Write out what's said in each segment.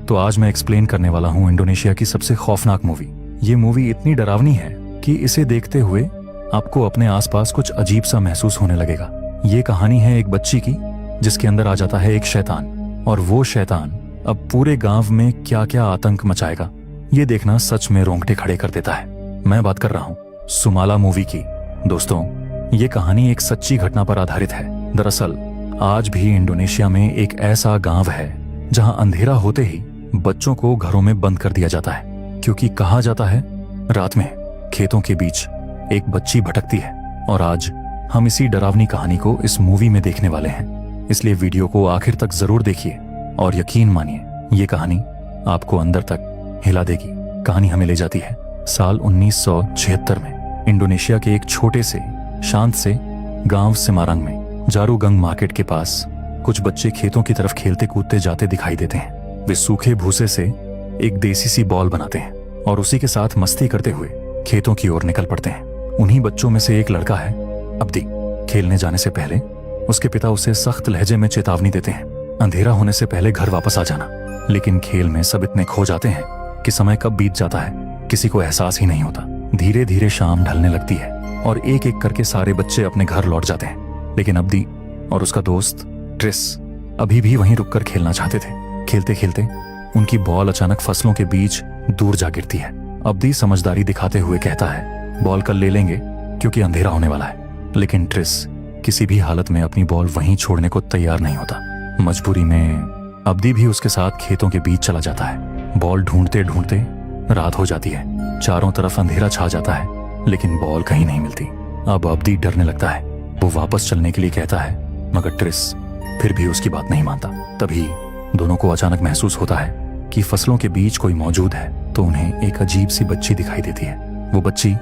तो आज मैं एक्सप्लेन करने वाला हूँ इंडोनेशिया की सबसे खौफनाक मूवी। ये मूवी इतनी डरावनी है कि इसे देखते हुए आपको अपने आसपास कुछ अजीब सा महसूस होने लगेगा। ये कहानी है एक बच्ची की जिसके अंदर आ जाता है एक शैतान, और वो शैतान अब पूरे गांव में क्या क्या आतंक मचाएगा ये देखना सच में रोंगटे खड़े कर देता है। मैं बात कर रहा हूँ सुमाला मूवी की। दोस्तों, ये कहानी एक सच्ची घटना पर आधारित है। दरअसल आज भी इंडोनेशिया में एक ऐसा गांव है जहां अंधेरा होते ही बच्चों को घरों में बंद कर दिया जाता है, क्योंकि कहा जाता है रात में खेतों के बीच एक बच्ची भटकती है। और आज हम इसी डरावनी कहानी को इस मूवी में देखने वाले हैं, इसलिए वीडियो को आखिर तक जरूर देखिए और यकीन मानिए ये कहानी आपको अंदर तक हिला देगी। कहानी हमें ले जाती है साल 1976 में इंडोनेशिया के एक छोटे से शांत से गांव सिमारंग में। जारूगंग मार्केट के पास कुछ बच्चे खेतों की तरफ खेलते कूदते जाते दिखाई देते हैं। वे सूखे भूसे से एक देसी सी बॉल बनाते हैं और उसी के साथ मस्ती करते हुए खेतों की ओर निकल पड़ते हैं। उन्हीं बच्चों में से एक लड़का है अब्दी। खेलने जाने से पहले उसके पिता उसे सख्त लहजे में चेतावनी देते हैं, अंधेरा होने से पहले घर वापस आ जाना। लेकिन खेल में सब इतने खो जाते हैं कि समय कब बीत जाता है किसी को एहसास ही नहीं होता। धीरे धीरे शाम ढलने लगती है और एक एक करके सारे बच्चे अपने घर लौट जाते हैं, लेकिन अब्दी और उसका दोस्त ट्रिस अभी भी वहीं रुककर खेलना चाहते थे। खेलते खेलते उनकी बॉल अचानक फसलों के बीच दूर जा गिरती है। अब्दी समझदारी दिखाते हुए कहता है बॉल कल ले लेंगे क्योंकि अंधेरा होने वाला है, लेकिन ट्रिस किसी भी हालत में अपनी बॉल वहीं छोड़ने को तैयार नहीं होता। मजबूरी में अब्दी भी उसके साथ खेतों के बीच चला जाता है। बॉल ढूंढते ढूंढते रात हो जाती है, चारों तरफ अंधेरा छा जाता है, लेकिन बॉल कहीं नहीं मिलती। अब अब्दी डरने लगता है। वो वापस चलने के लिए कहता है, मगर ट्रिस फिर भी उसकी बात नहीं मानता। तभी दोनों को अचानक महसूस होता है कि फसलों के बीच कोई मौजूद है, तो उन्हें एक अजीब सी बच्ची दिखाई देती है। वो बच्ची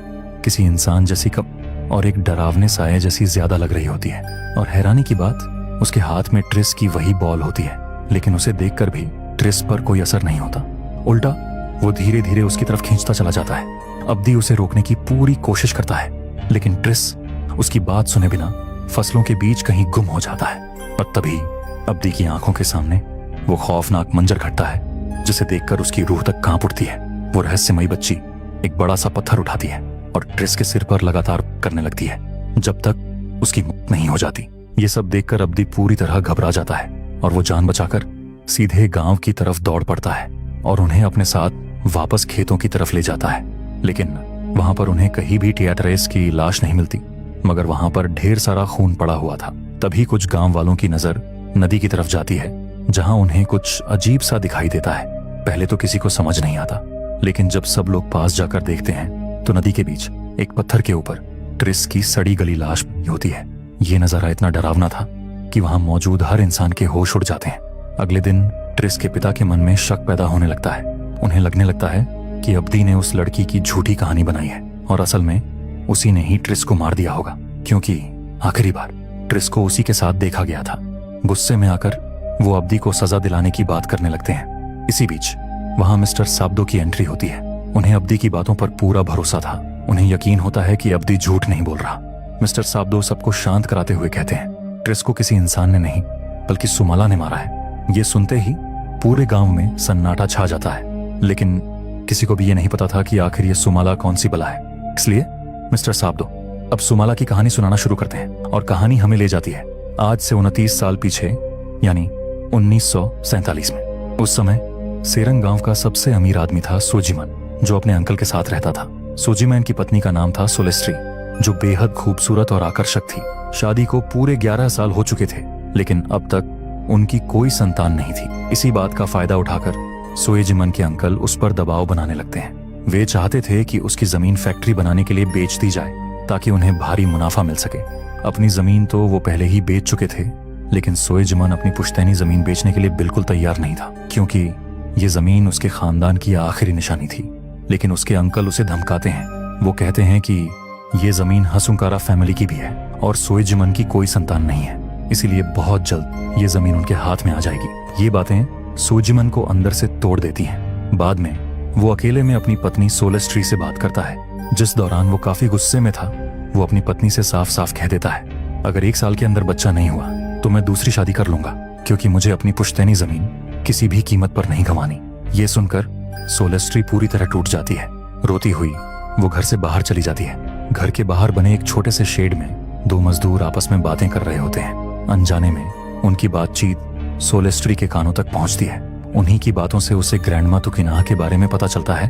किसी इंसान जैसी कम और एक डरावने साये जैसी ज्यादा लग रही होती है। और हैरानी की बात, उसके हाथ में ट्रिस की वही बॉल होती है, लेकिन उसे देखकर भी ट्रिस पर कोई असर नहीं होता। उल्टा वो धीरे धीरे उसकी तरफ खींचता चला जाता है। अब्दी उसे रोकने की पूरी कोशिश करता है, लेकिन ट्रिस उसकी बात सुने बिना फसलों के बीच कहीं गुम हो जाता है। और तभी अब्दी की आंखों के सामने वो खौफनाक मंजर घटता है जिसे देखकर उसकी रूह तक कांप उठती है। वो रहस्यमयी बच्ची एक बड़ा सा पत्थर उठाती है और ट्रिस के सिर पर लगातार करने लगती है जब तक उसकी मौत नहीं हो जाती। ये सब देखकर अब्दी पूरी तरह घबरा जाता है और वो जान बचाकर सीधे गांव की तरफ दौड़ पड़ता है और उन्हें अपने साथ वापस खेतों की तरफ ले जाता है। लेकिन वहां पर उन्हें कहीं भी टियाट्रेस की लाश नहीं मिलती, मगर वहां पर ढेर सारा खून पड़ा हुआ था। तभी कुछ गांव वालों की नजर नदी की तरफ जाती है, जहां उन्हें कुछ अजीब सा दिखाई देता है। पहले तो किसी को समझ नहीं आता, लेकिन जब सब लोग पास जाकर देखते हैं तो नदी के बीच एक पत्थर के ऊपर ट्रिस की सड़ी गली लाश होती है। ये नजारा इतना डरावना था कि वहां मौजूद हर इंसान के होश उड़ जाते हैं। अगले दिन ट्रिस के पिता के मन में शक पैदा होने लगता है। उन्हें लगने लगता है कि अब्दी ने उस लड़की की झूठी कहानी बनाई है और असल में उसी ने ही ट्रिस को मार दिया होगा, क्योंकि आखिरी बार ट्रिस को उसी के साथ देखा गया था। गुस्से में आकर वो अब्दी को सजा दिलाने की बात करने लगते हैं। इसी बीच वहां मिस्टर साब्दो की एंट्री होती है। उन्हें अब्दी की बातों पर पूरा भरोसा था। उन्हें यकीन होता है कि अब्दी झूठ नहीं बोल रहा। मिस्टर साब्दो सबको शांत कराते हुए कहते हैं ट्रिस को किसी इंसान ने नहीं बल्कि सुमाला ने मारा है। ये सुनते ही पूरे गांव में सन्नाटा छा जाता है, लेकिन किसी को भी ये नहीं पता था कि आखिर ये सुमाला कौन सी बला है। इसलिए मिस्टर साब्दो अब सुमाला की कहानी सुनाना शुरू करते हैं और कहानी हमें ले जाती है आज से 29 साल पीछे, यानी 1947 में। उस समय सेरंग गांव का सबसे अमीर आदमी था सोजिमन, जो अपने अंकल के साथ रहता था। सोजिमन की पत्नी का नाम था सोलेस्ट्री, जो बेहद खूबसूरत और आकर्षक थी। शादी को पूरे 11 साल हो चुके थे, लेकिन अब तक उनकी कोई संतान नहीं थी। इसी बात का फायदा उठाकर सोएजिमन के अंकल उस पर दबाव बनाने लगते हैं। वे चाहते थे कि उसकी जमीन फैक्ट्री बनाने के लिए बेच दी जाए ताकि उन्हें भारी मुनाफा मिल सके। अपनी जमीन तो वो पहले ही बेच चुके थे, लेकिन सोएजिमन अपनी पुश्तैनी जमीन बेचने के लिए बिल्कुल तैयार नहीं था, क्योंकि ये जमीन उसके खानदान की आखिरी निशानी थी। लेकिन उसके अंकल उसे धमकाते हैं। वो कहते हैं कि ये जमीन हसुंकारा फैमिली की भी है और सोएजिमन की कोई संतान नहीं है, इसीलिए बहुत जल्द ये जमीन उनके हाथ में आ जाएगी। ये बातें सोजिमन को अंदर से तोड़ देती हैं। बाद में वो अकेले में अपनी पत्नी सोलेस्ट्री से बात करता है, जिस दौरान वो काफी गुस्से में था। वो अपनी पत्नी से साफ साफ कह देता है, अगर 1 साल के अंदर बच्चा नहीं हुआ तो मैं दूसरी शादी कर लूंगा, क्योंकि मुझे अपनी पुश्तैनी जमीन किसी भी कीमत पर नहीं गंवानी। ये सुनकर सोलेस्ट्री पूरी तरह टूट जाती है। रोती हुई वो घर से बाहर चली जाती है। घर के बाहर बने एक छोटे से शेड में दो मजदूर आपस में बातें कर रहे होते हैं। अनजाने में उनकी बातचीत सोलेस्ट्री के कानों तक पहुंचती है। उन्हीं की बातों से उसे ग्रैंडमा तुकिनाह के बारे में पता चलता है,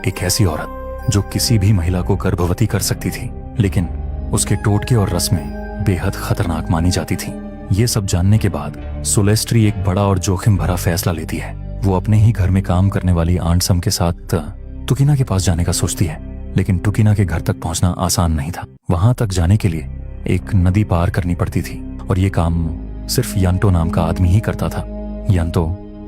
एक ऐसी औरत जो किसी भी महिला को गर्भवती कर सकती थी, लेकिन उसके टोटके और रस्में बेहद खतरनाक मानी जाती थी। ये सब जानने के बाद सोलेस्ट्री एक बड़ा और जोखिम भरा फैसला लेती है। वो अपने ही घर में काम करने वाली आंट सम के साथ तुकिना के पास जाने का सोचती है, लेकिन तुकिना के घर तक पहुंचना आसान नहीं था। वहां तक जाने के लिए एक नदी पार करनी पड़ती थी और ये काम सिर्फ यंटो नाम का आदमी ही करता था। यंटो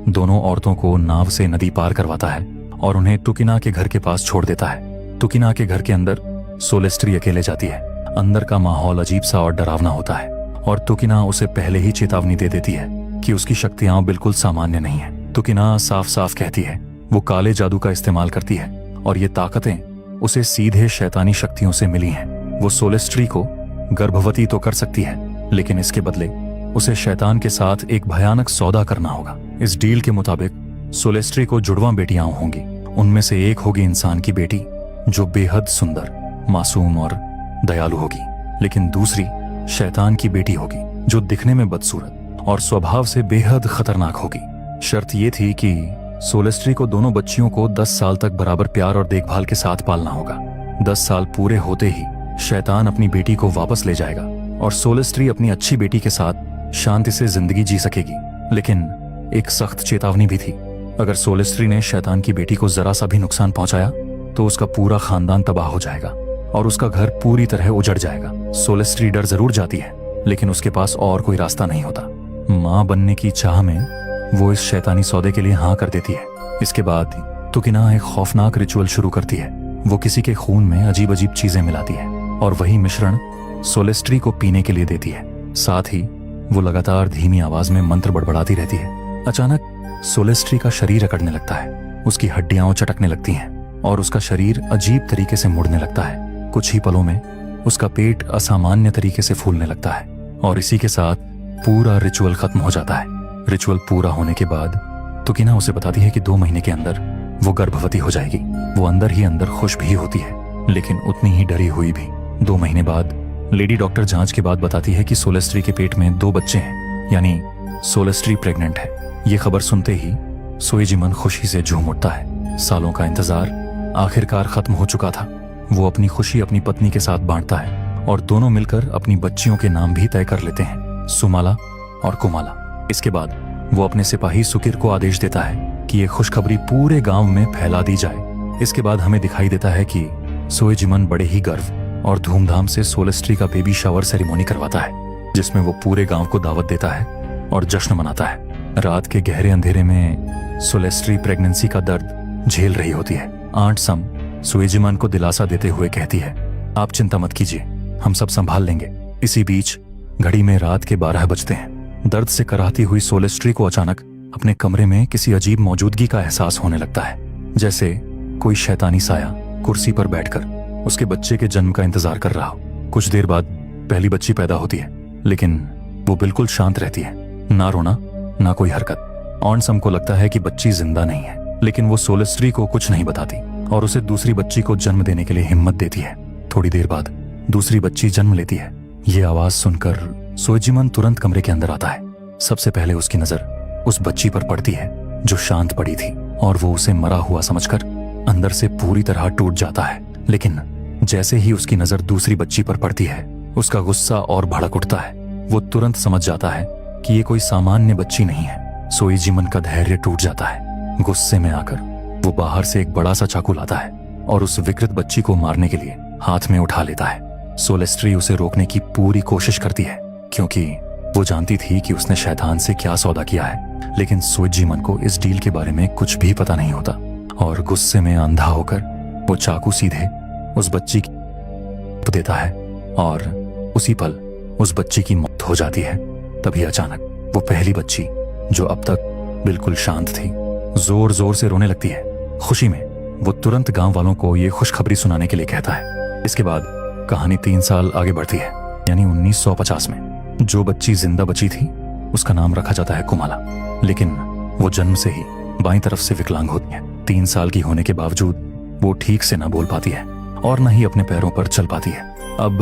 दोनों औरतों को नाव से नदी पार करवाता है और उन्हें तुकिना के घर के पास छोड़ देता है। तुकिना के घर के अंदर सोलेस्ट्री अकेले जाती है। अंदर का माहौल अजीब सा और डरावना होता है और तुकिना उसे पहले ही चेतावनी दे देती है कि उसकी शक्तियां बिल्कुल सामान्य नहीं है। तुकिना साफ साफ कहती है वो काले जादू का इस्तेमाल करती है और ये ताकतें उसे सीधे शैतानी शक्तियों से मिली हैं। वो सोलेस्ट्री को गर्भवती तो कर सकती है, लेकिन इसके बदले उसे शैतान के साथ एक भयानक सौदा करना होगा। इस डील के मुताबिक सोलेस्ट्री को जुड़वां बेटियां होंगी। उनमें से एक होगी इंसान की बेटी जो बेहद सुंदर, मासूम और दयालु होगी, लेकिन दूसरी शैतान की बेटी होगी जो दिखने में बदसूरत और स्वभाव से बेहद खतरनाक होगी। शर्त ये थी कि सोलेस्ट्री को दोनों बच्चियों को 10 साल तक बराबर प्यार और देखभाल के साथ पालना होगा। 10 साल पूरे होते ही शैतान अपनी बेटी को वापस ले जाएगा और सोलेस्ट्री अपनी अच्छी बेटी के साथ शांति से जिंदगी जी सकेगी। लेकिन एक सख्त चेतावनी भी थी, अगर सोलेस्ट्री ने शैतान की बेटी को जरा सा भी नुकसान पहुंचाया तो उसका पूरा खानदान तबाह हो जाएगा और उसका घर पूरी तरह उजड़ जाएगा। सोलेस्ट्री डर जरूर जाती है, लेकिन उसके पास और कोई रास्ता नहीं होता। मां बनने की चाह में वो इस शैतानी सौदे के लिए हाँ कर देती है। इसके बाद तुकिना एक खौफनाक रिचुअल शुरू करती है। वो किसी के खून में अजीब अजीब चीजें मिलाती है और वही मिश्रण सोलेस्ट्री को पीने के लिए देती है। साथ ही वो लगातार धीमी आवाज में मंत्र बड़बड़ाती रहती है। अचानक सोलेस्ट्री का शरीर अकड़ने लगता है, उसकी हड्डियां चटकने लगती हैं और उसका शरीर अजीब तरीके से मुड़ने लगता है। कुछ ही पलों में उसका पेट असामान्य तरीके से फूलने लगता है और इसी के साथ पूरा रिचुअल खत्म हो जाता है। रिचुअल पूरा होने के बाद तुकिना उसे बताती है कि 2 महीने के अंदर वो गर्भवती हो जाएगी। वो अंदर ही अंदर खुश भी होती है, लेकिन उतनी ही डरी हुई भी। 2 महीने बाद लेडी डॉक्टर जांच के बाद बताती है कि सोलेस्ट्री के पेट में 2 बच्चे हैं, यानी सोलेस्ट्री प्रेग्नेंट है। ये खबर सुनते ही सोएजिमन खुशी से झूम उठता है। सालों का इंतजार आखिरकार खत्म हो चुका था। वो अपनी खुशी अपनी पत्नी के साथ बांटता है और दोनों मिलकर अपनी बच्चियों के नाम भी तय कर लेते हैं, सुमाला और कुमाला। इसके बाद वो अपने सिपाही सुकिर को आदेश देता है कि ये खुशखबरी पूरे गांव में फैला दी जाए। इसके बाद हमें दिखाई देता है कि सोएजिमन बड़े ही गर्व और धूमधाम से सोलेस्ट्री का बेबी शावर सेरेमनी करवाता है, जिसमें वो पूरे गांव को दावत देता है और जश्न मनाता है। रात के गहरे अंधेरे में सोलेस्ट्री प्रेगनेंसी का दर्द झेल रही होती है। आंट सम सोएजिमन को दिलासा देते हुए कहती है, आप चिंता मत कीजिए, हम सब संभाल लेंगे। इसी बीच घड़ी में रात के 12 बजते हैं। दर्द से कराहती हुई सोलेस्ट्री को अचानक अपने कमरे में किसी अजीब मौजूदगी का एहसास होने लगता है, जैसे कोई शैतानी साया कुर्सी पर बैठकर उसके बच्चे के जन्म का इंतजार कर रहा हो। कुछ देर बाद पहली बच्ची पैदा होती है, लेकिन वो बिल्कुल शांत रहती है, ना रोना ना कोई हरकत। ऑनसम को लगता है कि बच्ची जिंदा नहीं है, लेकिन वो सोलेस्ट्री को कुछ नहीं बताती और उसे दूसरी बच्ची को जन्म देने के लिए हिम्मत देती है। थोड़ी देर बाद दूसरी बच्ची जन्म लेती है। ये आवाज सुनकर सोएजिमन तुरंत कमरे के अंदर आता है। सबसे पहले उसकी नजर उस बच्ची पर पड़ती है जो शांत पड़ी थी और वो उसे मरा हुआ समझकर अंदर से पूरी तरह टूट जाता है। लेकिन जैसे ही उसकी नजर दूसरी बच्ची पर पड़ती है, उसका गुस्सा और भड़क उठता है। वो तुरंत समझ जाता है कि ये कोई सामान्य बच्ची नहीं है। सोएजिमन का धैर्य टूट जाता है। गुस्से में आकर वो बाहर से एक बड़ा सा चाकू लाता है और उस विकृत बच्ची को मारने के लिए हाथ में उठा लेता है। सोलेस्ट्री उसे रोकने की पूरी कोशिश करती है, क्योंकि वो जानती थी कि उसने शैतान से क्या सौदा किया है। लेकिन सोएजिमन को इस डील के बारे में कुछ भी पता नहीं होता और गुस्से में अंधा होकर वो चाकू सीधे उस बच्ची की देता है और उसी पल उस बच्ची की मौत हो जाती है। तभी अचानक वो पहली बच्ची, जो अब तक बिल्कुल शांत थी, जोर जोर से रोने लगती है। खुशी में वो तुरंत गांव वालों को ये खुशखबरी सुनाने के लिए कहता है। इसके बाद कहानी 3 साल आगे बढ़ती है, यानी 1950 में। जो बच्ची जिंदा बची थी उसका नाम रखा जाता है कुमाला, लेकिन वो जन्म से ही बाईं तरफ से विकलांग होती है। 3 साल की होने के बावजूद वो ठीक से ना बोल पाती है और न ही अपने पैरों पर चल पाती है। अब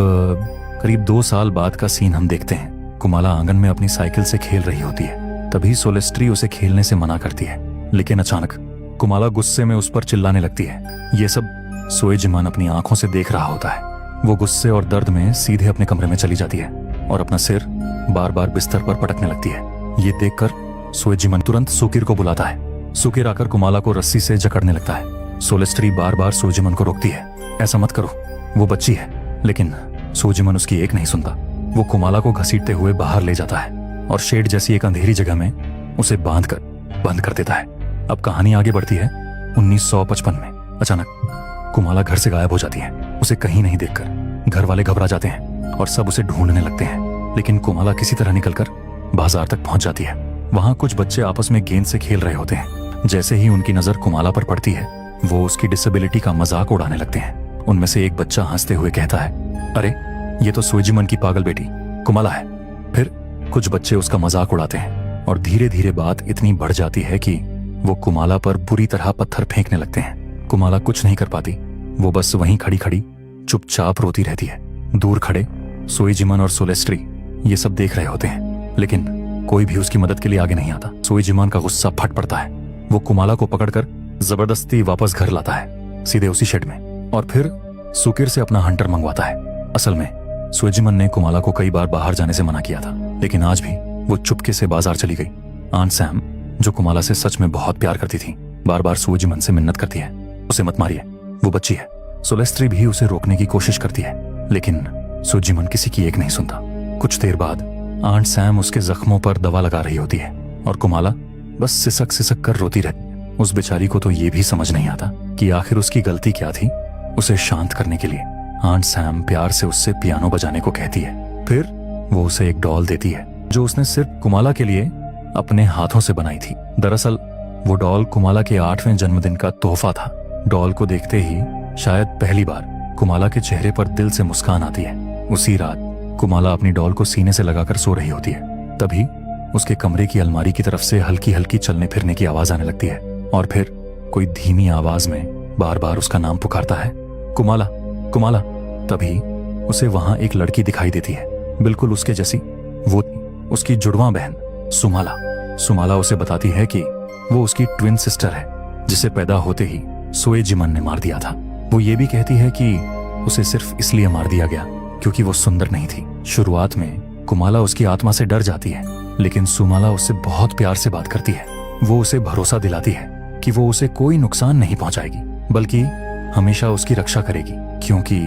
करीब 2 साल बाद का सीन हम देखते हैं। कुमाला आंगन में अपनी साइकिल से खेल रही होती है। तभी सोलेस्ट्री उसे खेलने से मना करती है, लेकिन अचानक कुमाला गुस्से में उस पर चिल्लाने लगती है। ये सब सोएजिमान अपनी आंखों से देख रहा होता है। वो गुस्से और दर्द में सीधे अपने कमरे में चली जाती है और अपना सिर बार बार बिस्तर पर पटकने लगती है। ये देखकर सोएजिमान तुरंत सुकिर को बुलाता है। सुकिर आकर कुमाला को रस्सी से जकड़ने लगता है। सोलेस्ट्री बार बार सोएजिमान को रोकती है, ऐसा मत करो, वो बच्ची है। लेकिन सोएजिमान उसकी एक नहीं सुनता। वो कुमाला को घसीटते हुए बाहर ले जाता है और शेड जैसी एक अंधेरी जगह में उसे बंद कर देता है। अब कहानी आगे बढ़ती है 1955 में। अचानक कुमाला घर से गायब हो जाती है। उसे कहीं नहीं देखकर घर वाले घबरा जाते हैं और सब उसे ढूंढने लगते हैं। लेकिन कुमाला किसी तरह निकलकर बाजार तक पहुंच जाती है। वहां कुछ बच्चे आपस में गेंद से खेल रहे होते हैं। जैसे ही उनकी नजर कुमाला पर पड़ती है, वो उसकी डिसेबिलिटी का मजाक उड़ाने लगते हैं। उनमें से एक बच्चा हंसते हुए कहता है, अरे ये तो सोएजिमान की पागल बेटी कुमाला है। फिर कुछ बच्चे उसका मजाक उड़ाते हैं और धीरे धीरे बात इतनी बढ़ जाती है कि वो कुमाला पर बुरी तरह पत्थर फेंकने लगते हैं। कुमाला कुछ नहीं कर पाती। वो बस वहीं खड़ी खड़ी चुपचाप रोती रहती है। दूर खड़े सोएजिमान और सोलेस्ट्री ये सब देख रहे होते हैं, लेकिन कोई भी उसकी मदद के लिए आगे नहीं आता। सोएजिमान का गुस्सा फट पड़ता है। वो कुमाला को पकड़कर जबरदस्ती वापस घर लाता है, सीधे उसी शेड में, और फिर सुकिर से अपना हंटर मंगवाता है। असल में सोएजिमान ने कुमाला को कई बार बाहर जाने से मना किया था, लेकिन आज भी वो चुपके से बाजार चली गई। आंट सैम, जो कुमाला से सच में बहुत प्यार करती थी, बार बार सोएजिमान से मिन्नत करती है, उसे मत मारिए, वो बच्ची है। सोलेस्ट्री भी उसे रोकने की कोशिश करती है, लेकिन सोएजिमान किसी की एक नहीं सुनता। कुछ देर बाद आंट सैम उसके जख्मों पर दवा लगा रही होती है और कुमाला बस सिसक सिसक कर रोती रहती है। उस बेचारी को तो ये भी समझ नहीं आता कि आखिर उसकी गलती क्या थी। उसे शांत करने के लिए आंट सैम प्यार से उससे पियानो बजाने को कहती है। फिर वो उसे एक डॉल देती है जो उसने सिर्फ कुमाला के लिए अपने हाथों से बनाई थी। दरअसल वो डॉल कुमाला के 8वें जन्मदिन का तोहफा था। डॉल को देखते ही शायद पहली बार कुमाला के चेहरे पर दिल से मुस्कान आती है। उसी रात कुमाला अपनी डॉल को सीने से लगाकर सो रही होती है। तभी उसके कमरे की अलमारी की तरफ से हल्की हल्की चलने फिरने की आवाज आने लगती है और फिर कोई धीमी आवाज में बार बार उसका नाम पुकारता है, कुमाला, कुमाला। तभी उसे वहां एक लड़की दिखाई देती है, बिल्कुल उसके जैसी। वो उसकी जुड़वां बहन सुमाला। सुमाला उसे बताती है कि वो उसकी ट्विन सिस्टर है, जिसे पैदा होते ही सोएजिमान ने मार दिया था। वो ये भी कहती है कि उसे सिर्फ इसलिए मार दिया गया क्योंकि वो सुंदर नहीं थी। शुरुआत में कुमाला उसकी आत्मा से डर जाती है, लेकिन सुमाला उससे बहुत प्यार से बात करती है। वो उसे भरोसा दिलाती है कि वो उसे कोई नुकसान नहीं पहुंचाएगी, बल्कि हमेशा उसकी रक्षा करेगी, क्योंकि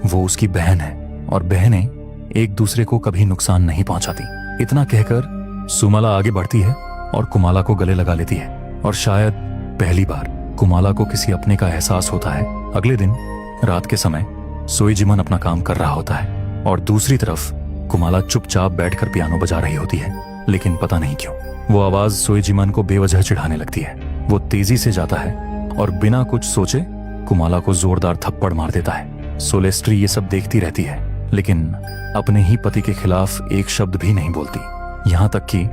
वो उसकी बहन है और बहनें एक दूसरे को कभी नुकसान नहीं पहुंचाती। इतना कहकर सुमाला आगे बढ़ती है और कुमाला को गले लगा लेती है और शायद पहली बार कुमाला को किसी अपने का एहसास होता है। अगले दिन रात के समय सोएजिमान अपना काम कर रहा होता है और दूसरी तरफ कुमाला चुपचाप बैठकर पियानो बजा रही होती है, लेकिन पता नहीं क्यों वो आवाज सोएजिमान को बेवजह चिढ़ाने लगती है। वो तेजी से जाता है और बिना कुछ सोचे कुमाला को जोरदार थप्पड़ मार देता है। सोलेस्ट्री ये सब देखती रहती है, लेकिन अपने ही पति के खिलाफ एक शब्द भी नहीं बोलती। यहाँ तक कि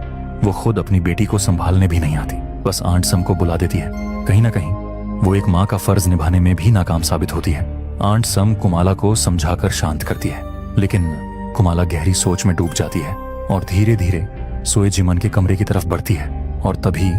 वो खुद अपनी बेटी को संभालने भी नहीं आती, बस आंट सम को बुला देती है। कहीं ना कहीं वो एक माँ का फर्ज निभाने में भी नाकाम साबित होती है। आंट सम कुमाला को समझाकर शांत करती है, लेकिन कुमाला गहरी सोच में डूब जाती है और धीरे धीरे सोएजिमान के कमरे की तरफ बढ़ती है। और तभी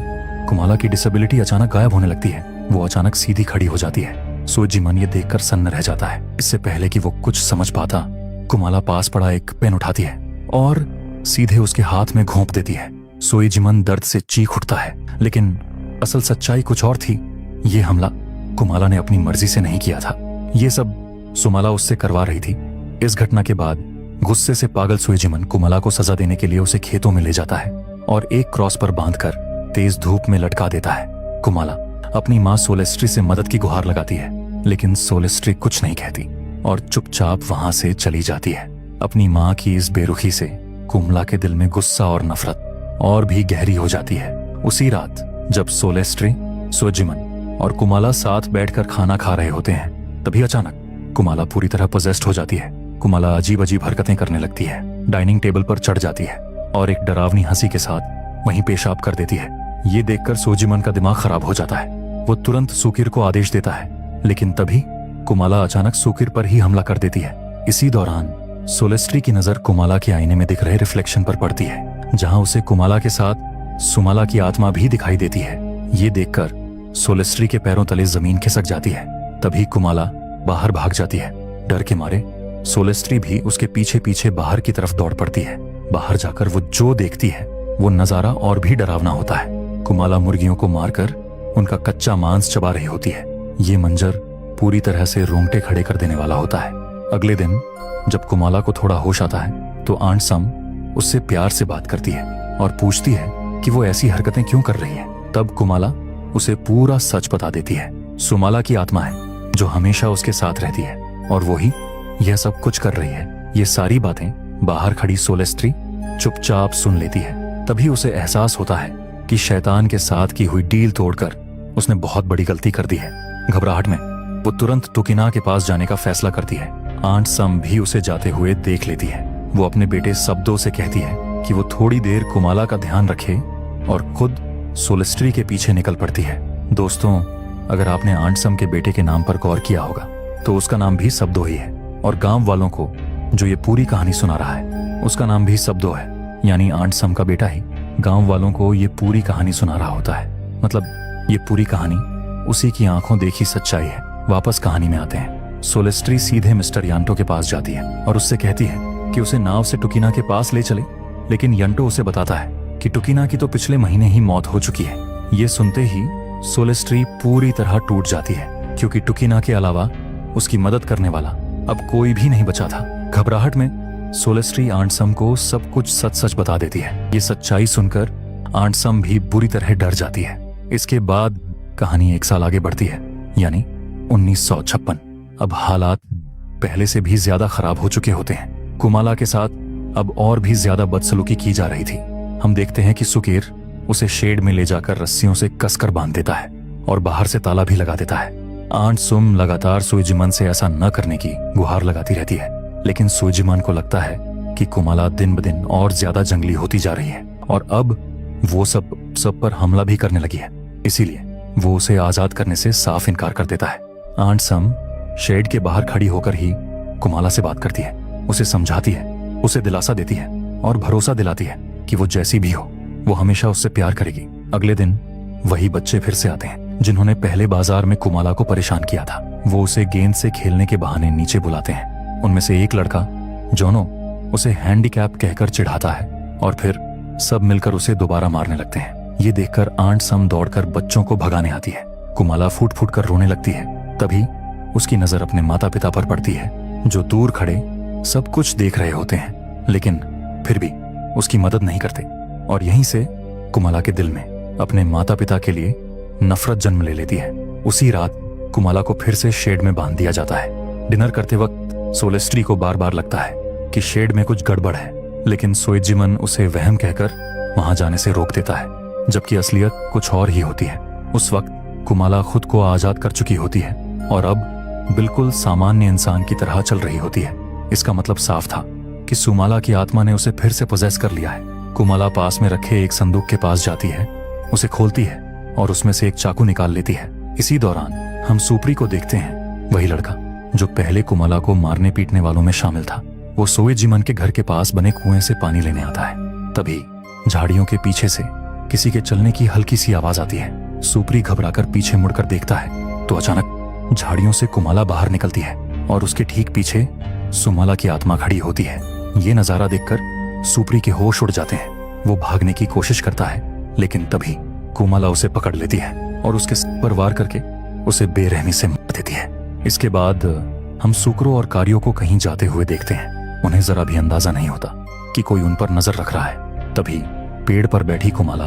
कुमाला की डिसेबिलिटी अचानक गायब होने लगती है। वो अचानक सीधी खड़ी हो जाती है। सोएजिमान ये देखकर सन्न रह जाता है। इससे पहले कि वो कुछ समझ पाता, कुमाला पास पड़ा एक पेन उठाती है और सीधे उसके हाथ में घोंप देती है। सोएजिमान दर्द से चीख उठता है, लेकिन असल सच्चाई कुछ और थी। ये हमला कुमाला ने अपनी मर्जी से नहीं किया था। ये सब सुमाला उससे करवा रही थी। इस घटना के बाद गुस्से से पागल सोएजिमान कुमाला को सजा देने के लिए उसे खेतों में ले जाता है और एक क्रॉस पर बांधकर तेज धूप में लटका देता है। कुमाला अपनी माँ सोलेस्ट्री से मदद की गुहार लगाती है, लेकिन सोलेस्ट्री कुछ नहीं कहती और चुपचाप वहां से चली जाती है। अपनी माँ की इस बेरुखी से कुमला के दिल में गुस्सा और नफरत और भी गहरी हो जाती है। उसी रात जब सोलेस्ट्री, सोएजिमान और कुमाला साथ बैठकर खाना खा रहे होते हैं, तभी अचानक कुमाला पूरी तरह पोजेस्ड हो जाती है। कुमाला अजीब अजीब हरकतें करने लगती है, डाइनिंग टेबल पर चढ़ जाती है और एक डरावनी हंसी के साथ वहीं पेशाब कर देती है। ये देखकर सोजिमन का दिमाग खराब हो जाता है। वो तुरंत सुकिर को आदेश देता है, लेकिन तभी कुमाला अचानक सुकिर पर ही हमला कर देती है। इसी दौरान सोलेस्ट्री की नजर कुमाला के आईने में दिख रहे रिफ्लेक्शन पर पड़ती है, जहां उसे कुमाला के साथ सुमाला की आत्मा भी दिखाई देती है। ये देखकर सोलेस्ट्री के पैरों तले जमीन खिसक जाती है। तभी कुमाला बाहर भाग जाती है। डर के मारे सोलेस्ट्री भी उसके पीछे पीछे बाहर की तरफ दौड़ पड़ती है। बाहर जाकर वो जो देखती है वो नजारा और भी डरावना होता है। कुमाला मुर्गियों को मारकर उनका कच्चा मांस चबा रही होती है। ये मंजर पूरी तरह से रोंगटे खड़े कर देने वाला होता है। अगले दिन जब कुमाला को थोड़ा होश आता है तो आंट सम उससे प्यार से बात करती है और पूछती है कि वो ऐसी हरकतें क्यों कर रही है। तब कुमाला उसे पूरा सच बता देती है। सुमाला की आत्मा है जो हमेशा उसके साथ रहती है और वही यह सब कुछ कर रही है। ये सारी बातें बाहर खड़ी सोलेस्ट्री चुपचाप सुन लेती है। तभी उसे एहसास होता है कि शैतान के साथ की हुई डील तोड़कर उसने बहुत बड़ी गलती कर दी है। घबराहट में वो तुरंत टुकिना के पास जाने का फैसला करती है। आंट सम भी उसे जाते हुए देख लेती है। वो अपने बेटे शब्दों से कहती है कि वो थोड़ी देर कुमाला का ध्यान रखे और खुद सोलेस्ट्री के पीछे निकल पड़ती है। दोस्तों, अगर आपने आंट सम के बेटे के नाम पर गौर किया होगा तो उसका नाम भी शब्दो ही है, और गांव वालों को जो ये पूरी कहानी सुना रहा है उसका नाम भी शब्दो है। यानी आंट सम का बेटा ही गांव वालों को ये पूरी कहानी सुना रहा होता है। मतलब ये पूरी कहानी उसी की आंखों देखी सच्चाई है। वापस कहानी में आते हैं। सोलेस्ट्री सीधे मिस्टर यांटो के पास जाती है और उससे कहती है कि उसे नाव से टुकिना के पास ले चले, लेकिन यंटो उसे बताता है कि टुकिना की तो पिछले महीने ही मौत हो चुकी है। ये सुनते ही सोलेस्ट्री पूरी तरह टूट जाती है, क्योंकि टुकिना के अलावा उसकी मदद करने वाला अब कोई भी नहीं बचा था। घबराहट में सोलेस्ट्री आंट सम को सब कुछ सच सच बता देती है। ये सच्चाई सुनकर आंट सम भी बुरी तरह डर जाती है। इसके बाद कहानी 1 साल आगे बढ़ती है, यानी 1956। अब हालात पहले से भी ज्यादा खराब हो चुके होते हैं। कुमाला के साथ अब और भी ज्यादा बदसलूकी की जा रही थी। हम देखते हैं कि सुकीर उसे शेड में ले जाकर रस्सियों से कसकर बांध देता है और बाहर से ताला भी लगा देता है। आंट सुम लगातार सोइजिमन से ऐसा न करने की गुहार लगाती रहती है, लेकिन सोइजिमन को लगता है कि कुमाला दिन ब दिन और ज्यादा जंगली होती जा रही है और अब वो सब पर हमला भी करने लगी है। इसीलिए वो उसे आजाद करने से साफ इनकार कर देता है। आंट सम शेड के बाहर खड़ी होकर ही कुमाला से बात करती है, उसे समझाती है, उसे दिलासा देती है और भरोसा दिलाती है कि वो जैसी भी हो वो हमेशा उससे प्यार करेगी। अगले दिन वही बच्चे फिर से आते हैं जिन्होंने पहले बाजार में कुमाला को परेशान किया था। वो उसे गेंद से खेलने के बहाने नीचे बुलाते हैं। उनमें से एक लड़का जोनो उसे हैंडीकैप कहकर चिढ़ाता है और फिर सब मिलकर उसे दोबारा मारने लगते हैं। ये देखकर आंट सम दौड़कर बच्चों को भगाने आती है। कुमाला फूट फूट कर रोने लगती है। तभी उसकी नजर अपने माता पिता पर पड़ती है, जो दूर खड़े सब कुछ देख रहे होते हैं, लेकिन फिर भी उसकी मदद नहीं करते। और यहीं से कुमाला के दिल में अपने माता पिता के लिए नफरत जन्म ले लेती है। उसी रात कुमाला को फिर से शेड में बांध दिया जाता है। डिनर करते वक्त सोलेस्ट्री को बार बार लगता है कि शेड में कुछ गड़बड़ है, लेकिन सोइजिमन उसे वहम कहकर वहां जाने से रोक देता है, जबकि असलियत कुछ और ही होती है। उस वक्त कुमाला खुद को आजाद कर चुकी होती है और अब बिल्कुल सामान्य इंसान की तरह चल रही होती है। इसका मतलब साफ था कि सुमाला की आत्मा ने उसे फिर से पोजेस कर लिया है। कुमाला पास में रखे एक संदूक के पास जाती है, उसे खोलती है और उसमें से एक चाकू निकाल लेती है। इसी दौरान हम सुप्री को देखते हैं, वही लड़का जो पहले कुमाला को मारने पीटने वालों में शामिल था। वो सोइजिमन के घर के पास बने कुएं से पानी लेने आता है। तभी झाड़ियों के पीछे से किसी के चलने की हल्की सी आवाज आती है। सुप्री घबराकर पीछे मुड़कर देखता है तो अचानक झाड़ियों से कुमाला बाहर निकलती है और उसके ठीक पीछे सुमाला की आत्मा खड़ी होती है। ये नजारा देखकर सुप्री के होश उड़ जाते हैं। वो भागने की कोशिश करता है, लेकिन तभी कुमाला उसे पकड़ लेती है और उसके सर पर वार करके उसे बेरहमी से मार देती है। इसके बाद हम सुकरो और कारियो को कहीं जाते हुए देखते हैं। उन्हें जरा भी अंदाजा नहीं होता कि कोई उन पर नजर रख रहा है। तभी पेड़ पर बैठी कुमाला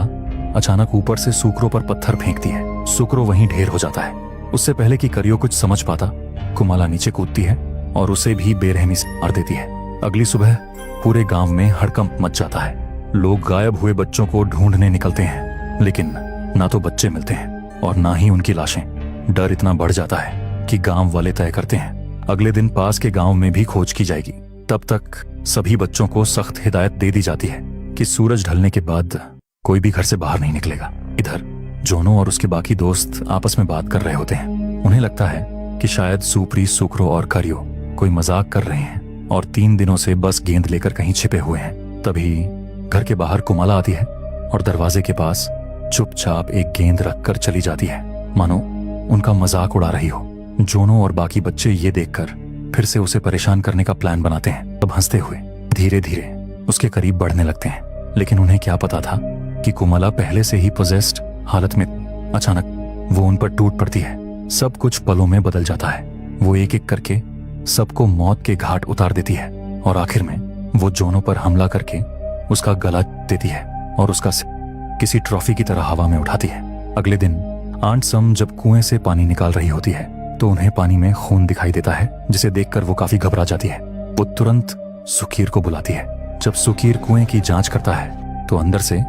अचानक ऊपर से सुकरो पर पत्थर फेंकती है। सुकरो वहीं ढेर हो जाता है। उससे पहले कि करियो कुछ समझ पाता, कुमाला नीचे कूदती है और उसे भी बेरहमी से मार देती है। अगली सुबह पूरे गांव में हड़कंप मच जाता है। लोग गायब हुए बच्चों को ढूंढने निकलते हैं, लेकिन ना तो बच्चे मिलते हैं और ना ही उनकी लाशें। डर इतना बढ़ जाता है कि गांव वाले तय करते हैं अगले दिन पास के गांव में भी खोज की जाएगी। तब तक सभी बच्चों को सख्त हिदायत दे दी जाती है कि सूरज ढलने के बाद कोई भी घर से बाहर नहीं निकलेगा। इधर जोनो और उसके बाकी दोस्त आपस में बात कर रहे होते हैं। उन्हें लगता है कि शायद सुप्री, सुक्रो और करियो कोई मजाक कर रहे हैं और 3 दिनों से बस गेंद लेकर कहीं छिपे हुए हैं। तभी घर के बाहर कुमाला आती है और दरवाजे के पास चुपचाप एक गेंद रखकर चली जाती है, मानो उनका मजाक उड़ा रही हो। जोनो और बाकी बच्चे ये देखकर फिर से उसे परेशान करने का प्लान बनाते हैं। तब हंसते हुए धीरे धीरे उसके करीब बढ़ने लगते हैं, लेकिन उन्हें क्या पता था कि कुमाला पहले से ही पोजेस्ड हालत में। अचानक वो उन पर टूट पड़ती है। सब कुछ पलों में बदल जाता है। वो एक एक करके सबको मौत के घाट उतार देती है और आखिर में वो जोनो पर हमला करके उसका गला देती है और उसका सिर किसी ट्रॉफी की तरह हवा में उठाती है। अगले दिन आंट सम जब कुएं से पानी निकाल रही होती है तो उन्हें पानी में खून दिखाई देता है, जिसे देखकर वो काफी घबरा जाती है। वो तुरंत सुकीर को बुलाती है। जब सुकीर कुएं की जांच करता है तो अंदर से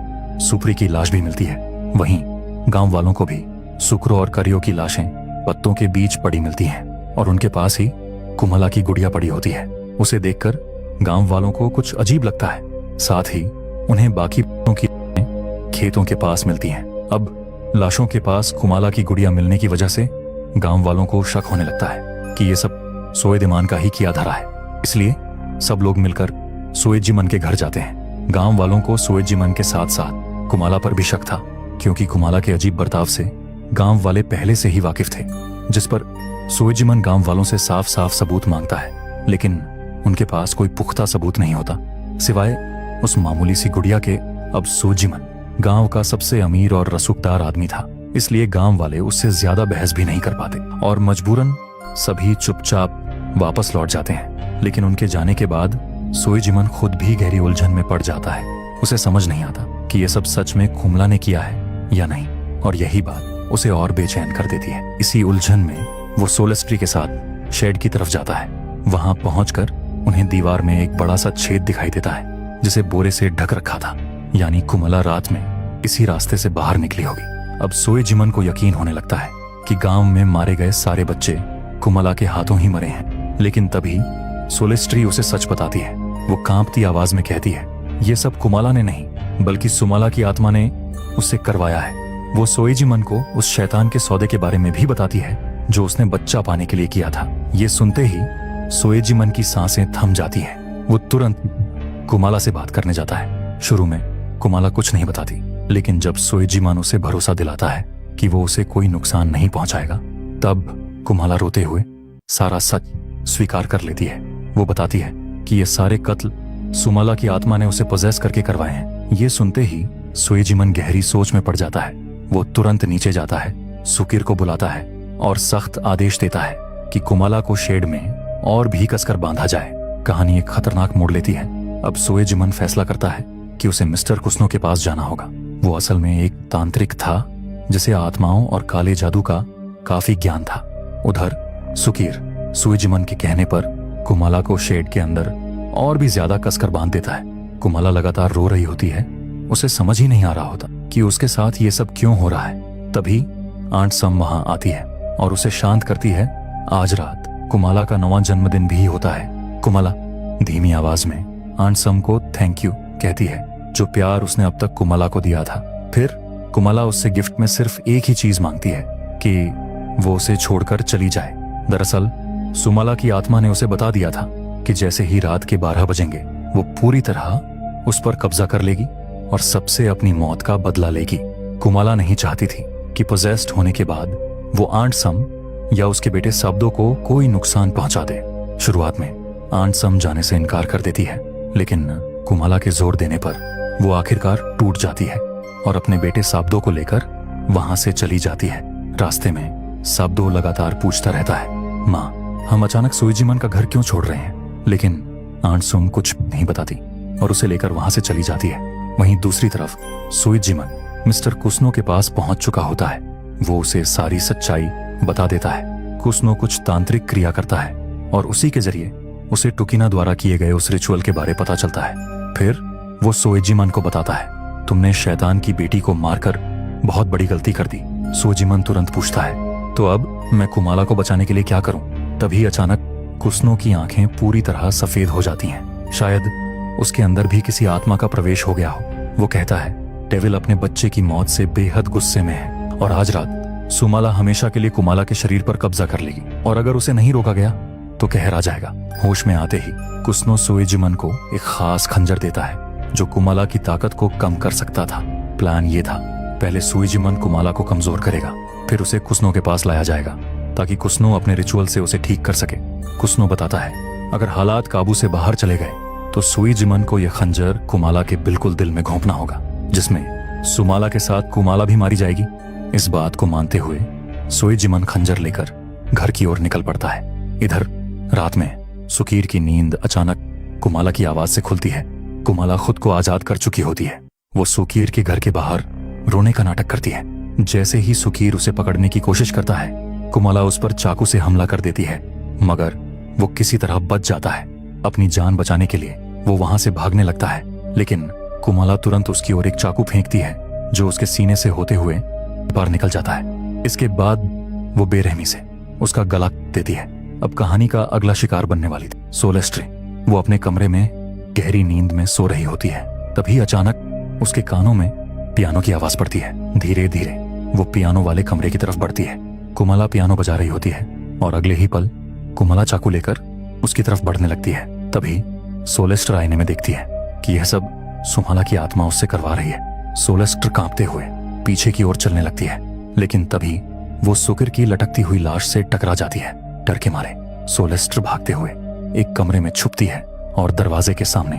सुप्री की लाश भी मिलती है। वहीं गांव वालों को भी सुक्रो और करियो की लाशें पत्तों के बीच पड़ी मिलती हैं और उनके पास ही कुमाला की गुड़िया पड़ी होती है। उसे देखकर गांव वालों को कुछ अजीब लगता है। साथ ही उन्हें बाकी की खेतों के पास मिलती हैं। अब लाशों के पास कुमाला की गुड़िया मिलने की वजह से गांव वालों को शक होने लगता है कि ये सब सोएदिमान का ही किया धरा है। इसलिए सब लोग मिलकर सोएजिमन के घर जाते हैं। गांव वालों को सोएजिमन के साथ साथ कुमाला पर भी शक था, क्योंकि कुमाला के अजीब बर्ताव से गांव वाले पहले से ही वाकिफ थे, जिस पर सोएजिमन गांव वालों से साफ साफ सबूत मांगता है, लेकिन उनके पास कोई पुख्ता सबूत नहीं होता सिवाय उस मामूली सी गुड़िया के। अब सोएजिमन गांव का सबसे अमीर और रसूखदार आदमी था, इसलिए गांव वाले उससे ज्यादा बहस भी नहीं कर पाते और मजबूरन सभी चुपचाप वापस लौट जाते हैं। लेकिन उनके जाने के बाद सोएजिमन खुद भी गहरी उलझन में पड़ जाता है। उसे समझ नहीं आता कि ये सब सच में कुमला ने किया है या नहीं, और यही बात उसे और बेचैन कर देती है। इसी उलझन में वो सोलेस्ट्री के साथ शेड की तरफ जाता है। वहां पहुंचकर उन्हें दीवार में एक बड़ा सा छेद दिखाई देता है, जिसे बोरे से ढक रखा था, यानी कुमला रात में इसी रास्ते से बाहर निकली होगी। अब सोएजिमन को यकीन होने लगता है कि गांव में मारे गए सारे बच्चे कुमला के हाथों ही मरे हैं। लेकिन तभी सोलेस्ट्री उसे सच बताती है। वो कांपती आवाज में कहती है, ये सब कुमाला ने नहीं बल्कि सुमाला की आत्मा ने उससे करवाया है। वो सोएजिमन को उस शैतान के सौदे के बारे में भी बताती है जो उसने बच्चा पाने के लिए किया था। ये सुनते ही सोएजिमन की सांसें थम जाती हैं। वो तुरंत कुमाला से बात करने जाता है। शुरू में कुमाला कुछ नहीं बताती, लेकिन जब सोएजिमन उसे भरोसा दिलाता है कि वो उसे कोई नुकसान नहीं पहुंचाएगा, तब कुमाला रोते हुए सारा सच स्वीकार कर लेती है। वो बताती है कि ये सारे कत्ल सुमाला की आत्मा ने उसे पोजेस करके करवाए हैं। ये सुनते ही सोएजिमन गहरी सोच में पड़ जाता है। वो तुरंत नीचे जाता है, सुकीर को बुलाता है और सख्त आदेश देता है कि कुमाला को शेड में और भी कसकर बांधा जाए। कहानी एक खतरनाक मोड़ लेती है। अब सोएजिमन फैसला करता है कि उसे मिस्टर कुस्नो के पास जाना होगा। वो असल में एक तांत्रिक था जिसे आत्माओं और काले जादू का काफी ज्ञान था। उधर सुकीर सोएजिमन के कहने पर कुमाला को शेड के अंदर और भी ज्यादा कसकर बांध देता है। कुमाला लगातार रो रही होती है। उसे समझ ही नहीं आ रहा होता कि उसके साथ ये सब क्यों हो रहा है। तभी आंट सम वहां आती है और उसे शांत करती है। आज रात कुमाला का 9वां जन्मदिन भी होता है। कुमाला धीमी आवाज में आंट सम को थैंक यू कहती है, जो प्यार उसने अब तक कुमाला को दिया था। फिर कुमाला उससे गिफ्ट में सिर्फ एक ही चीज मांगती है कि वो उसे छोड़कर चली जाए। दरअसल सुमाला की आत्मा ने उसे बता दिया था कि जैसे ही रात के 12 बजेंगे वो पूरी तरह उस पर कब्जा कर लेगी और सबसे अपनी मौत का बदला लेगी। कुमाला नहीं चाहती थी कि पोजेस्ड होने के बाद वो आंट सम या उसके बेटे साब्दो को कोई नुकसान पहुंचा दे। शुरुआत में आंट सम जाने से इनकार कर देती है, लेकिन कुमाला के जोर देने पर वो आखिरकार टूट जाती है और अपने बेटे साब्दो को लेकर वहां से चली जाती है। रास्ते में साब्दो लगातार पूछता रहता है, माँ हम अचानक सोएजिमन का घर क्यों छोड़ रहे हैं? लेकिन आंट सम कुछ नहीं बताती और उसे लेकर वहां से चली जाती है। वहीं दूसरी तरफ सोएजिमन मिस्टर कुस्नो के पास पहुंच चुका होता है। वो उसे सारी सच्चाई बता देता है। कुस्नो कुछ तांत्रिक क्रिया करता है और उसी के जरिए उसे टुकिना द्वारा किए गए उस रिचुअल के बारे पता चलता है। फिर वो सोएजिमन को बताता है, तुमने शैतान की बेटी को मारकर बहुत बड़ी गलती कर दी। सोएजिमन तुरंत पूछता है, तो अब मैं कुमाला को बचाने के लिए क्या करूं? तभी अचानक कुस्नो की आंखें पूरी तरह सफेद हो जाती हैं। शायद उसके अंदर भी किसी आत्मा का प्रवेश हो गया हो। वो कहता है डेविल अपने बच्चे की मौत से बेहद गुस्से में है और आज रात सुमाला हमेशा के लिए कुमाला के शरीर पर कब्जा कर लेगी और अगर उसे नहीं रोका गया तो कहर आ जाएगा। होश में आते ही कुस्नो सोएजिमन को एक खास खंजर देता है जो कुमाला की ताकत को कम कर सकता था। प्लान ये था, पहले सोएजिमन कुमाला को कमजोर करेगा, फिर उसे कुस्नो के पास लाया जाएगा ताकि कुस्नो अपने रिचुअल से उसे ठीक कर सके। कुस्नो बताता है अगर हालात काबू से बाहर चले गए तो सोएजिमन को यह खंजर कुमाला के बिल्कुल दिल में घोंपना होगा, जिसमें सुमाला के साथ कुमाला भी मारी जाएगी। इस बात को मानते हुए सोएजिमन खंजर लेकर घर की ओर निकल पड़ता है। इधर रात में सुकीर की नींद अचानक कुमाला की आवाज से खुलती है। कुमाला खुद को आजाद कर चुकी होती है। वो सुकीर के घर के बाहर रोने का नाटक करती है। जैसे ही सुकीर उसे पकड़ने की कोशिश करता है, कुमाला उस पर चाकू से हमला कर देती है, मगर वो किसी तरह बच जाता है। अपनी जान बचाने के लिए वो वहां से भागने लगता है, लेकिन कुमाला तुरंत उसकी ओर एक चाकू फेंकती है जो उसके सीने से होते हुए बाहर निकल जाता है। इसके बाद वो बेरहमी से उसका गला देती है। अब कहानी का अगला शिकार बनने वाली थी सोलेस्ट्री। वो अपने कमरे में गहरी नींद में सो रही होती है। तभी अचानक उसके कानों में पियानो की आवाज पड़ती है। धीरे धीरे वो पियानो वाले कमरे की तरफ बढ़ती है। कुमाला पियानो बजा रही होती है और अगले ही पल कुमाला चाकू लेकर उसकी तरफ बढ़ने लगती है। तभी सोलेस्टर आईने में देखती है कि यह सब सुमाला की आत्मा उससे करवा रही है। सोलेस्टर कांपते हुए पीछे की ओर चलने लगती है, लेकिन तभी वो सुकिर की लटकती हुई लाश से टकरा जाती है। डर के मारे सोलेस्टर भागते हुए एक कमरे में छुपती है और दरवाजे के सामने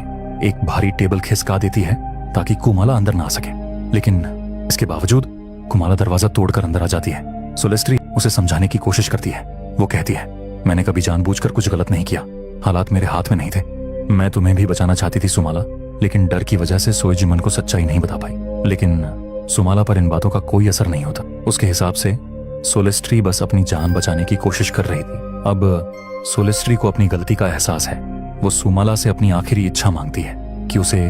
एक भारी टेबल खिसका देती है ताकि कुमाला अंदर ना आ सके। लेकिन इसके बावजूद कुमाला दरवाजा तोड़कर अंदर आ जाती है। सोलेस्ट्री उसे समझाने की कोशिश करती है। वो कहती है मैंने कभी जानबूझकर कुछ गलत नहीं किया, हालात मेरे हाथ में नहीं थे। मैं तुम्हें भी बचाना चाहती थी सुमाला, लेकिन डर की वजह से सोएजिमन को सच्चाई नहीं बता पाई। लेकिन सुमाला पर इन बातों का कोई असर नहीं होता। उसके हिसाब से सोलेस्ट्री बस अपनी जान बचाने की कोशिश कर रही थी। अब सोलेस्ट्री को अपनी गलती का एहसास है। वो सुमाला से अपनी आखिरी इच्छा मांगती है कि उसे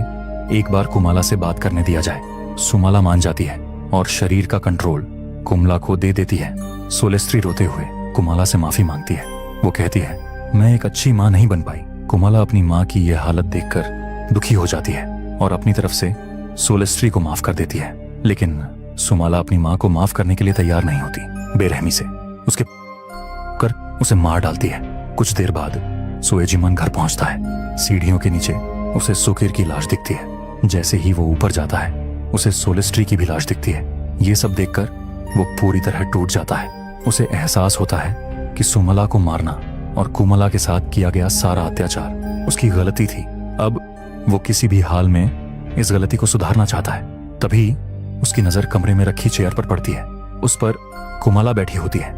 एक बार कुमाला से बात करने दिया जाए। सुमाला मान जाती है और शरीर का कंट्रोल कुमला को दे देती है। सोलेस्ट्री रोते हुए कुमाला से माफी मांगती है। वो कहती है मैं एक अच्छी माँ नहीं बन पाई। कुमाला अपनी माँ की यह हालत देखकर दुखी हो जाती है और अपनी तरफ से सोलेस्ट्री को माफ कर देती है, लेकिन सुमाला अपनी माँ को माफ करने के लिए तैयार नहीं होती। बेरहमी से उसके कर उसे मार डालती है। कुछ देर बाद सोएजिमन घर पहुंचता है। सीढ़ियों के नीचे उसे सुकिर की लाश दिखती है। जैसे ही वो ऊपर जाता है उसे सोलेस्ट्री की भी लाश दिखती है। ये सब देखकर वो पूरी तरह टूट जाता है। उसे एहसास होता है कि सुमला को मारना और कुमला के साथ किया गया सारा अत्याचार उसकी गलती थी। अब वो किसी भी हाल में इस गलती को सुधारना चाहता है। तभी उसकी नजर कमरे में रखी चेयर पर पड़ती है। उस पर कुमाला बैठी होती है।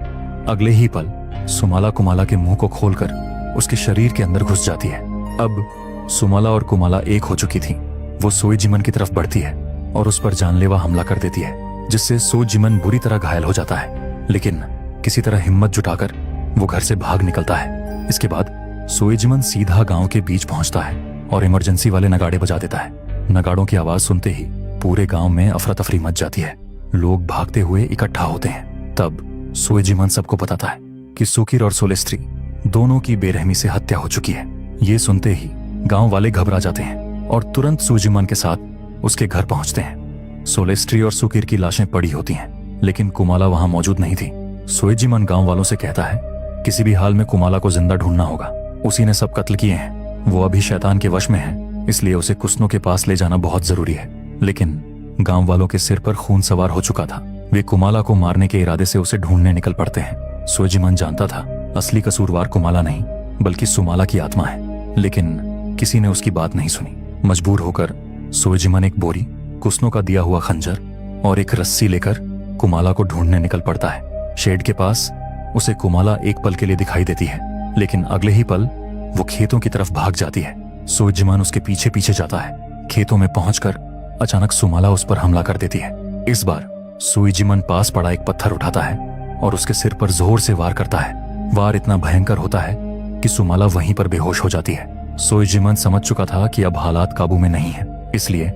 अगले ही पल सुमाला कुमाला के मुंह को खोलकर उसके शरीर के अंदर घुस जाती है। अब सुमाला और कुमाला एक हो चुकी थी। वो सोएजिमन की तरफ बढ़ती है और उस पर जानलेवा हमला कर देती है, जिससे सोएजिमन बुरी तरह घायल हो जाता है। लेकिन किसी तरह हिम्मत जुटाकर वो घर से भाग निकलता है। इसके बाद सोएजिमन सीधा गांव के बीच पहुंचता है और इमरजेंसी वाले नगाड़े बजा देता है। नगाड़ों की आवाज सुनते ही पूरे गांव में अफरा तफरी मच जाती है। लोग भागते हुए इकट्ठा होते हैं। तब सोएजिमन सबको बताता है कि सुकिर और सोलेस्ट्री दोनों की बेरहमी से हत्या हो चुकी है। ये सुनते ही गांव वाले घबरा जाते हैं और तुरंत सोएजिमन के साथ उसके घर पहुंचते हैं। सोलेस्ट्री और सुकिर की लाशें पड़ी होती हैं, लेकिन कुमाला वहां मौजूद नहीं थी। सोएजिमन गांव वालों से कहता है किसी भी हाल में कुमाला को जिंदा ढूंढना होगा। उसी ने सब कत्ल किए हैं। वो अभी शैतान के वश में है, इसलिए उसे कुस्नो के पास ले जाना बहुत जरूरी है। लेकिन गांव वालों के सिर पर खून सवार हो चुका था। वे कुमाला को मारने के इरादे से उसे ढूंढने निकल पड़ते हैं। सोएजिमन जानता था असली कसूरवार कुमाला नहीं बल्कि सुमाला की आत्मा है, लेकिन किसी ने उसकी बात नहीं सुनी। मजबूर होकर सोएजिमन एक बोरी, कुस्नो का दिया हुआ खंजर और एक रस्सी लेकर कुमाला को ढूंढने निकल पड़ता है। शेड के पास उसे कुमाला एक पल के लिए दिखाई देती है, लेकिन अगले ही पल वो खेतों की तरफ भाग जाती है। सोएजिमन उसके पीछे पीछे जाता है। खेतों में पहुंचकर अचानक सुमाला उस पर हमला कर देती है। इस बार सोएजिमन पास पड़ा एक पत्थर उठाता है और उसके सिर पर जोर से वार करता है। वार इतना भयंकर होता है कि सुमाला वहीं पर बेहोश हो जाती है। सोएजिमन समझ चुका था कि अब हालात काबू में नहीं है, इसलिए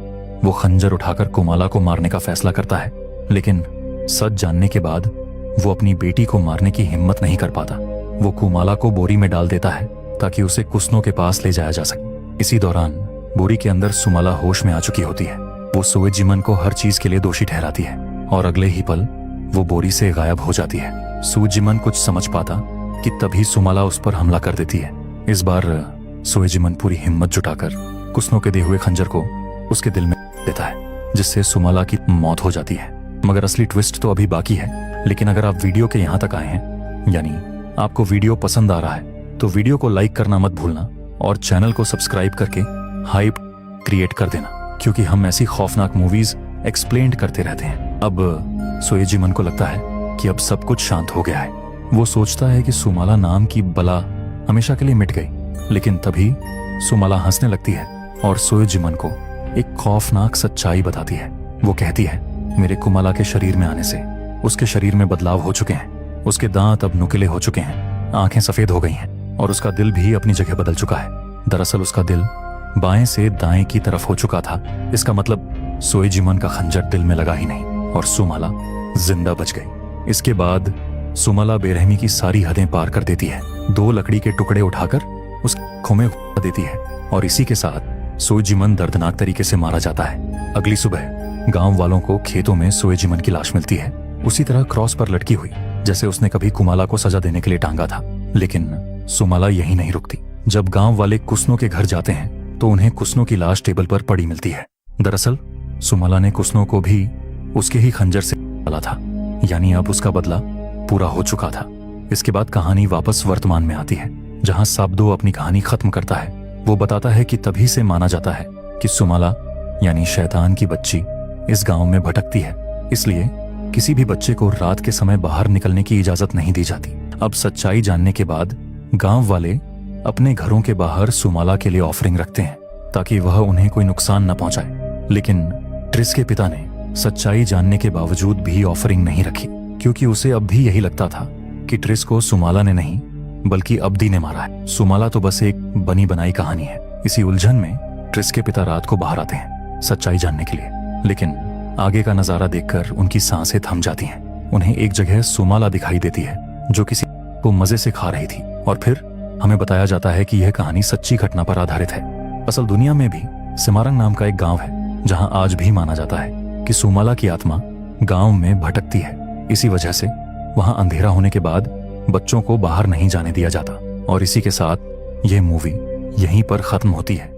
वो खंजर उठाकर कुमाला को मारने का फैसला करता है। लेकिन सच जानने के बाद वो अपनी बेटी को मारने की हिम्मत नहीं कर पाता। वो कुमाला को बोरी में डाल देता है ताकि उसे कुस्नो के पास ले जाया जा सके। इसी दौरान बोरी के अंदर सुमाला होश में आ चुकी होती है। वो सुएजिमन को हर चीज के लिए दोषी ठहराती है और अगले ही पल वो बोरी से गायब हो जाती है। सुएजिमन कुछ समझ पाता कि तभी सुमाला उस पर हमला कर देती है। इस बार सुएजिमन पूरी हिम्मत जुटाकर कुस्नो के दिए हुए खंजर को उसके दिल में देता है, जिससे सुमाला की मौत हो जाती है। मगर असली ट्विस्ट तो अभी बाकी है। लेकिन अगर आप वीडियो के यहाँ तक आए हैं, यानी आपको वीडियो पसंद आ रहा है, तो वीडियो को लाइक करना मत भूलना और चैनल को सब्सक्राइब करके हाइप क्रिएट कर देना, क्योंकि हम ऐसी खौफनाक मूवीज एक्सप्लेन करते रहते हैं। अब सुएजिमन को लगता है कि अब सब कुछ शांत हो गया है। वो सोचता है कि सुमाला नाम की बला हमेशा के लिए मिट गई। लेकिन तभी सुमाला हंसने लगती है और सुएजिमन को एक खौफनाक सच्चाई बताती है। वो कहती है, मेरे कुमाला के शरीर में आने से उसके शरीर में बदलाव हो चुके हैं। उसके दांत अब नुकीले हो चुके हैं, आंखें सफेद हो गई हैं और उसका दिल भी अपनी जगह बदल चुका है। दरअसल उसका दिल बाएं से दाएं की तरफ हो चुका था। इसका मतलब सुएजिमन का खंजर दिल में लगा ही नहीं और सुमाला जिंदा बच गई। इसके बाद सुमाला बेरहमी की सारी हदें पार कर देती है। 2 लकड़ी के टुकड़े उठाकर उस आंखों में घुसा देती है और इसी के साथ सुएजिमन दर्दनाक तरीके से मारा जाता है। अगली सुबह गांव वालों को खेतों में सुएजिमन की लाश मिलती है, उसी तरह क्रॉस पर लटकी हुई जैसे उसने कभी कुमाला को सजा देने के लिए टांगा था। लेकिन सुमाला यही नहीं रुकती। जब गांव वाले कुस्नो के घर जाते हैं तो उन्हें कुस्नो की लाश टेबल पर पड़ी मिलती है। दरअसल सुमाला ने कुस्नो को भी उसके ही खंजर से मारा था, यानी अब उसका बदला पूरा हो चुका था। इसके बाद कहानी वापस वर्तमान में आती है, जहां साब्दो अपनी कहानी खत्म करता है। वो बताता है कि तभी से माना जाता है कि सुमाला यानी शैतान की बच्ची इस गांव में भटकती है, इसलिए किसी भी बच्चे को रात के समय बाहर निकलने की इजाजत नहीं दी जाती। अब सच्चाई जानने के बाद गांव वाले अपने घरों के बाहर सुमाला के लिए ऑफरिंग रखते हैं ताकि वह उन्हें कोई नुकसान न पहुंचाए। लेकिन ट्रिस के पिता ने सच्चाई जानने के बावजूद भी ऑफरिंग नहीं रखी, क्योंकि उसे अब भी यही लगता था कि ट्रिस को सुमाला ने नहीं बल्कि अब्दी ने मारा है। सुमाला तो बस एक बनी बनाई कहानी है। इसी उलझन में ट्रिस के पिता रात को बाहर आते हैं सच्चाई जानने के लिए, लेकिन आगे का नजारा देखकर उनकी सांसें थम जाती हैं। उन्हें एक जगह सुमाला दिखाई देती है जो किसी को मजे से खा रही थी और फिर हमें बताया जाता है कि यह कहानी सच्ची घटना पर आधारित है। असल दुनिया में भी सिमारंग नाम का एक गांव है जहां आज भी माना जाता है कि सुमाला की आत्मा गांव में भटकती है। इसी वजह से वहां अंधेरा होने के बाद बच्चों को बाहर नहीं जाने दिया जाता। और इसी के साथ यह मूवी यहीं पर खत्म होती है।